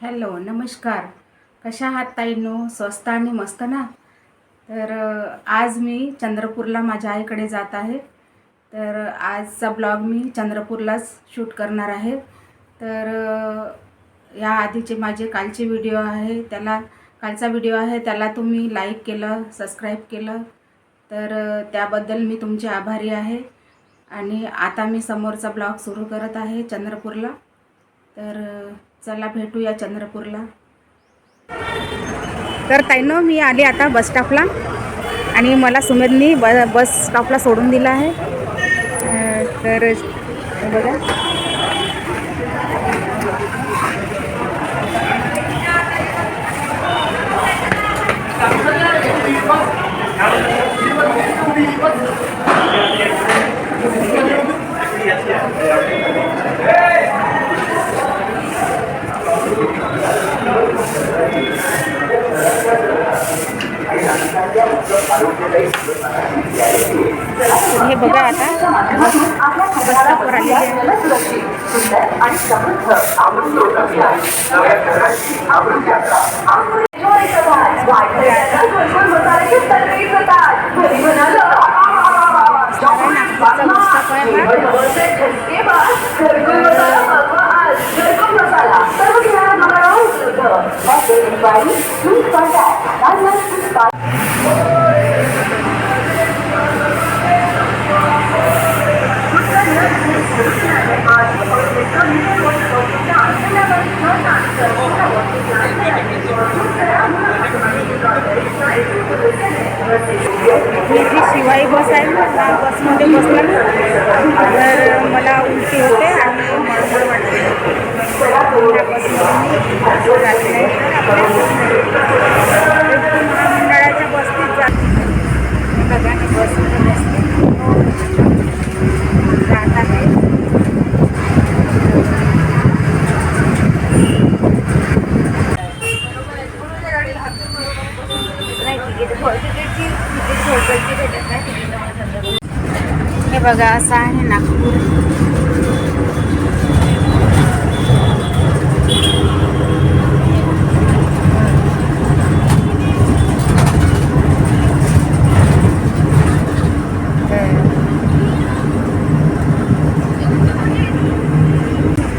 Hello नमस्कार. कशा आहात ताईंनो? स्वस्त आणि मस्त ना? तर आज मी चंद्रपूरला माझ्या आईकडे जात आहे. तर आजचा ब्लॉग मी चंद्रपूरलाच शूट करणार आहे. तर या आधीचे माझे कालचे व्हिडिओ आहे कालचा व्हिडिओ आहे त्याला तुम्ही लाईक केलं, सबस्क्राईब केलं, तर त्याबद्दल मी तुमचे आभारी आहे. आणि आता मी समोरचा ब्लॉग सुरू करत आहे चंद्रपूरला. तर चला भेटूया चंद्रपूरला. तर ताईंनो मी आली आता बस स्टॉपला आणि मला सुमेधनी बस स्टॉपला सोडून दिलं आहे. तर बघा हे बघा आता बस स्टॉपवर आलेली आहे. ही जी शिवाई बस आहे ना, त्या बसमध्ये बसलं ना तर मला उलटी होते आणि मळमळ वाटते. त्या बसमध्ये जाते नाही तर मंडळाच्या बसतीत जाते. बघा मी बसमध्ये बसते जात आहे. हे बघा असं आहे नागपूर.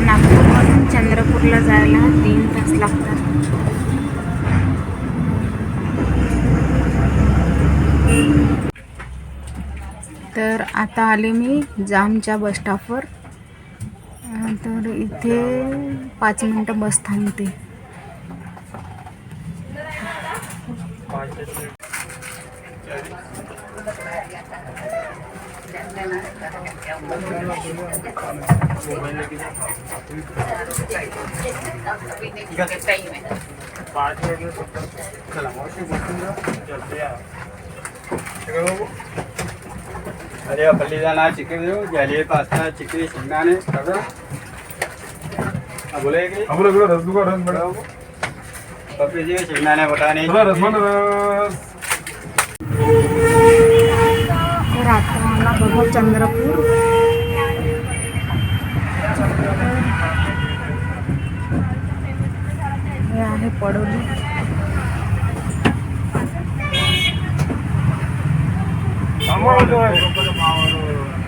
नागपूरमधून चंद्रपूरला जायला 3 तास लागतात. तर आता आले मी जामच्या बस स्टॉपवर. तर इथे 5 मिनटं बस थांबते. अरे पल्लीदाना चिकन देऊ झाली पास्ता चिकन शेंगदाणे सगळं बोलाय की बोला रसगुल्ला रस मॅडम पपईचे शेंगदाणे वटाणे रस. तर आता मला बघा चंद्रपूर. हे आहे पडोली.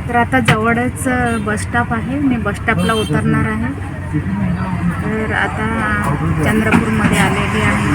तर आता जवळच बस स्टॉप आहे. मी बस स्टॉपला उतरणार आहे. तर आता चंद्रपूरमध्ये आलेली आहे.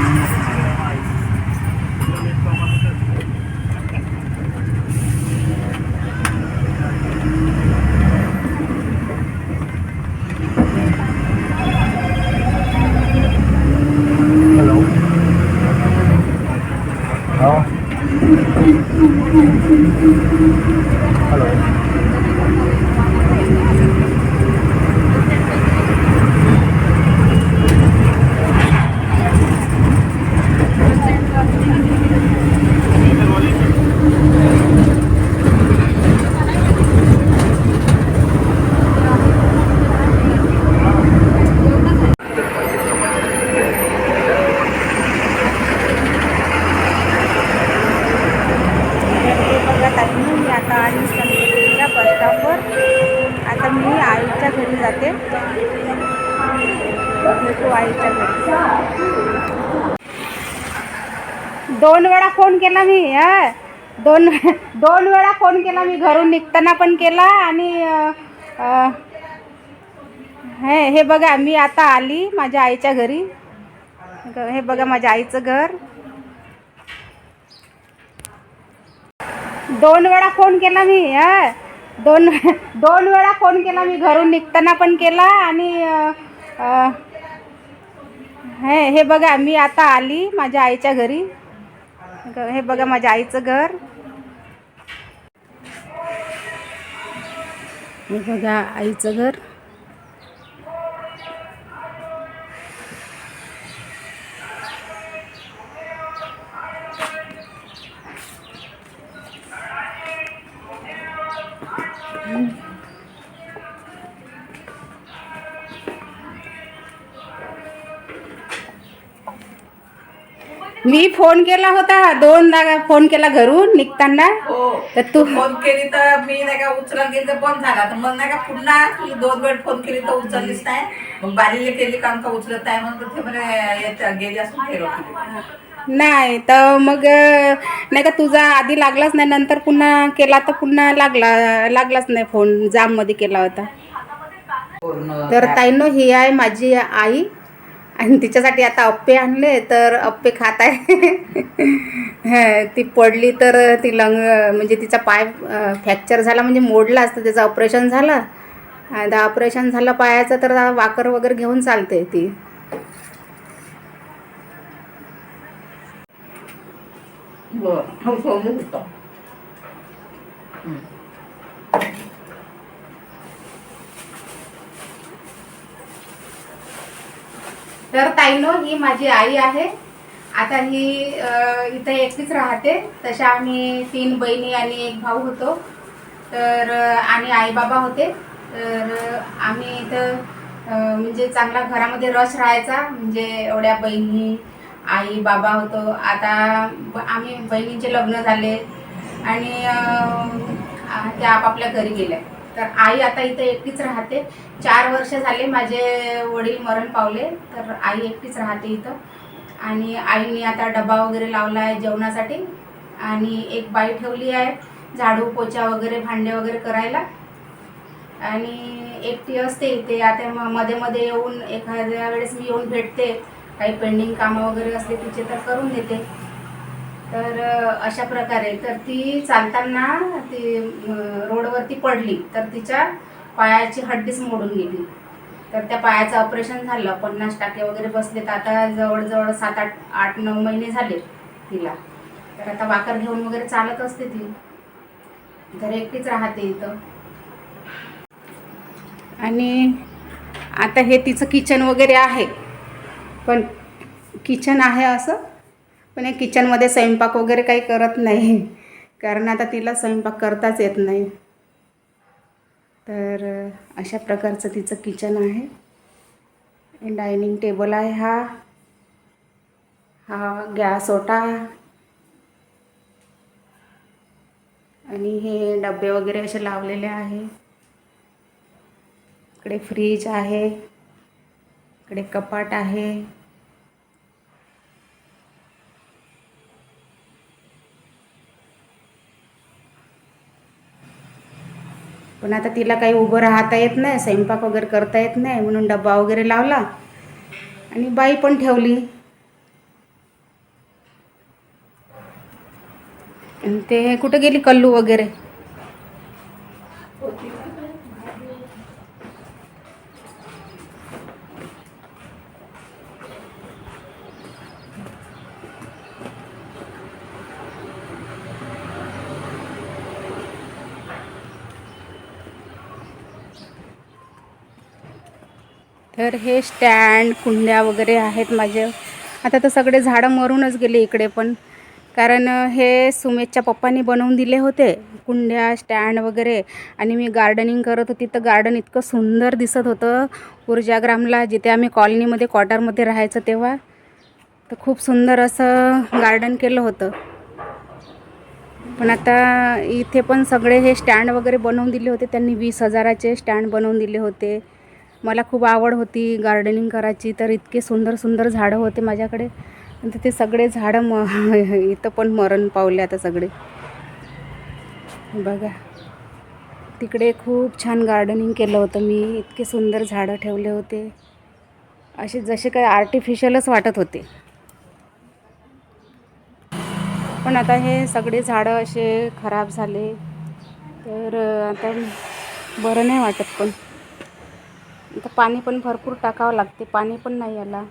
दोन वेळा फोन केला मी. दोन दोन वेळा फोन केला मी, घरून निघताना पण केला आणि हे बघा मी आता आली माझ्या आईच्या घरी. हे बघा माझ्या आईचं घर. दोन वेळा फोन केला मी. दोन वेळा फोन केला मी, घरून निघताना पण केला आणि हे बघा मी आता आली माझ्या आईच्या घरी. हे बघा माझ्या आईचं घर. हे बघा आईचं घर. मी फोन केला होता, दोनदा फोन केला घरून निघताना. तर तू फोन केली तर मी नाही का उचलायला गेली तर बंद झाला. तर मग नाही का पुन्हा तुझी 2 वेळ फोन केली तर उचललीच नाही. मग बारीला केली काम का उचलत नाही म्हणून ते म्हणे गेली असून ठेवलं नाही. तर मग नाही का तुझा आधी लागलाच नाही, नंतर पुन्हा केला तर पुन्हा लागलाच नाही फोन. जाममध्ये केला होता. तर ताईंनो ही आहे माझी आई आणि तिच्यासाठी आता अप्पे आणले. तर अप्पे खात आहे. ती पडली तर ती म्हणजे तिचा पाय फ्रॅक्चर झाला, म्हणजे मोडला असतं. त्याचं ऑपरेशन झालं. आणि ऑपरेशन झालं पायाचं, तर वाकर वगैरे घेऊन चालते ती. तर ताईनो ही माझी आई आहे. आता ही इथं एकटीच राहते. तशा आम्ही 3 बहिणी आणि 1 भाऊ होतो. तर आणि आई बाबा होते. तर आम्ही इथं म्हणजे चांगला घरामध्ये रश राहायचा. म्हणजे एवढ्या बहिणी आई बाबा होतो. आता आम्ही बहिणींचे लग्न झाले आणि त्या आपापल्या घरी गेल्या. तर आई आता इथं एकटीच राहते. 4 वर्ष झाले माझे वडील मरण पावले. तर आई एकटीच राहते इथं. आणि आईने आता डबा वगैरे लावला आहे जेवणासाठी. आणि एक बाई ठेवली आहे झाडू पोछा वगैरे भांडे वगैरे करायला. आणि एकटी असते इथे. आता मध्ये मध्ये येऊन एखाद्या वेळेस मी येऊन भेटते. काही पेंडिंग कामं वगैरे असले तिचे तर करून देते. तर अशा प्रकारे तर ती चालताना ती रोडवरती पडली. तर तिच्या पायाची हड्डीच मोडून गेली. तर त्या पायाचं ऑपरेशन झालं. 50 टाके वगैरे बसले. तर आता जवळजवळ 7-8-9 महिने झाले तिला. तर आता वाकर घेऊन वगैरे चालत असते ती. तर एकटीच राहते इथं. आणि आता हे तिचं किचन वगैरे आहे. पण किचन आहे असं, पण या किचनमध्ये स्वयंपाक वगैरे काही करत नाही. कारण आता तिला स्वयंपाक करताच येत नाही. तर अशा प्रकारचं तिचं किचन आहे. डायनिंग टेबल आहे. हा गॅस ओटा. आणि हे डबे वगैरे असे लावलेले आहे. इकडे फ्रीज आहे. इकडे कपाट आहे. पण आता तिला काही उभं राहता येत नाही, स्वयंपाक वगैरे करता येत नाही, म्हणून डबा वगैरे लावला आणि बाई पण ठेवली. आणि ते कुठं गेली कल्लू वगैरे? तर हे स्टँड कुंड्या वगैरे आहेत माझे. आता तर सगळे झाडं मरूनच गेले इकडे पण. कारण हे सुमेशच्या पप्पांनी बनवून दिले होते कुंड्या स्टँड वगैरे. आणि मी गार्डनिंग करत होती तर गार्डन इतकं सुंदर दिसत होतं ऊर्जाग्रामला, जिथे आम्ही कॉलनीमध्ये क्वार्टरमध्ये राहायचं तेव्हा. तर खूप सुंदर असं गार्डन केलं होतं. पण आता इथे पण सगळे हे स्टँड वगैरे बनवून दिले होते त्यांनी. 20,000चे स्टँड बनवून दिले होते. मला खूप आवड होती गार्डनिंग करायची, तर इतके सुंदर सुंदर झाडं होते माझ्याकडे. नंतर ते सगळे झाडं इथं पण मरण पावले आता सगळे. बघा तिकडे खूप छान गार्डनिंग केलं होतं मी, इतके सुंदर झाडं ठेवले होते, असे जसे काही आर्टिफिशियलच वाटत होते. पण आता हे सगळे झाडं असे खराब झाले, तर आता बरं नाही वाटत. पण आता पाणी पण भरपूर टाकावं लागते, पाणी पण नाही आला.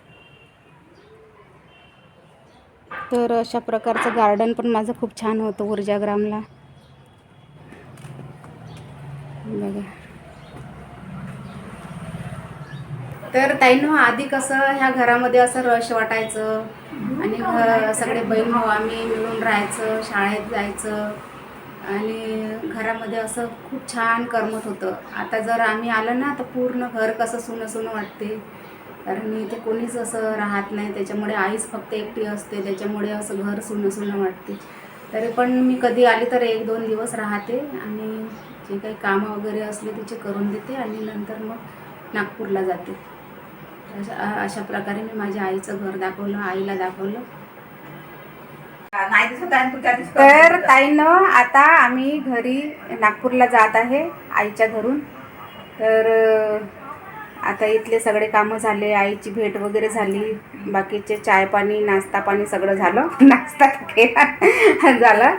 तर अशा प्रकारचं गार्डन पण माझं खूप छान होतं ऊर्जाग्रामला. बघा. तर ताईंनो, आधी कसं ह्या घरामध्ये असं रश वाटायचं आणि सगळे बहीण भाऊ आम्ही मिळून राहायचं, शाळेत जायचं आणि घरामध्ये असं खूप छान करमत होतं. आता जर आम्ही आलं ना तर पूर्ण घर कसं सुनं सुनं वाटते, कारण इथे कोणीच असं राहत नाही. त्याच्यामुळे आईच फक्त एकटी असते, त्याच्यामुळे असं घर सुनं सुनं वाटते. तरी पण मी कधी आली तर 1-2 दिवस राहते आणि जे काही कामं वगैरे असले तिचे करून देते आणि नंतर मग नागपूरला जाते. अशा प्रकारे मी माझ्या आईचं घर दाखवलं, आईला दाखवलं. नाही दिसत आहे तू त्या दिवशी तर ताईनं आता आम्ही घरी नागपूरला जात आहे आईच्या घरून. तर आता इथले सगळे कामं झाले, आईची भेट वगैरे झाली, बाकीचे चाय पाणी नाश्ता पाणी सगळं झालं. नाश्ता केला झाला.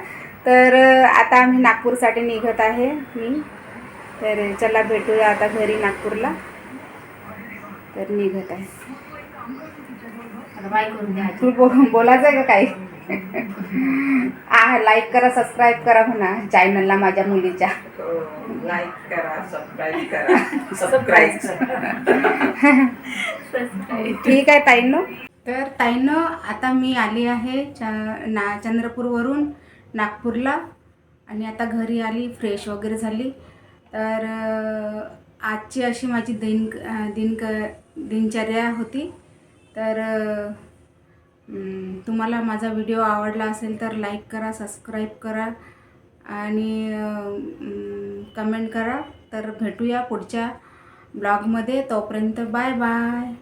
तर आता आम्ही नागपूरसाठी निघत आहे मी. तर चला भेटूया आता घरी नागपूरला. तर निघत आहे. आता बाय करून द्या. तू बोलायचं आहे का काही? लाईक करा, सबस्क्राईब करा म्हणा चॅनलला माझ्या मुलीच्या. लाईक करा, सबस्क्राईब करा, सबस्क्राईब ठीक आहे ताईंनो. तर ताईंनो, आता मी आली आहे चंद्रपूरवरून नागपूरला आणि आता घरी आली, फ्रेश वगैरे झाली. तर आजची अशी माझी दिनचर्या होती. तर तुम्हाला माझा व्हिडिओ आवडला असेल तर लाईक करा, सबस्क्राईब करा आणि कमेंट करा. तर भेटूया पुढच्या ब्लॉगमध्ये. तोपर्यंत बाय बाय.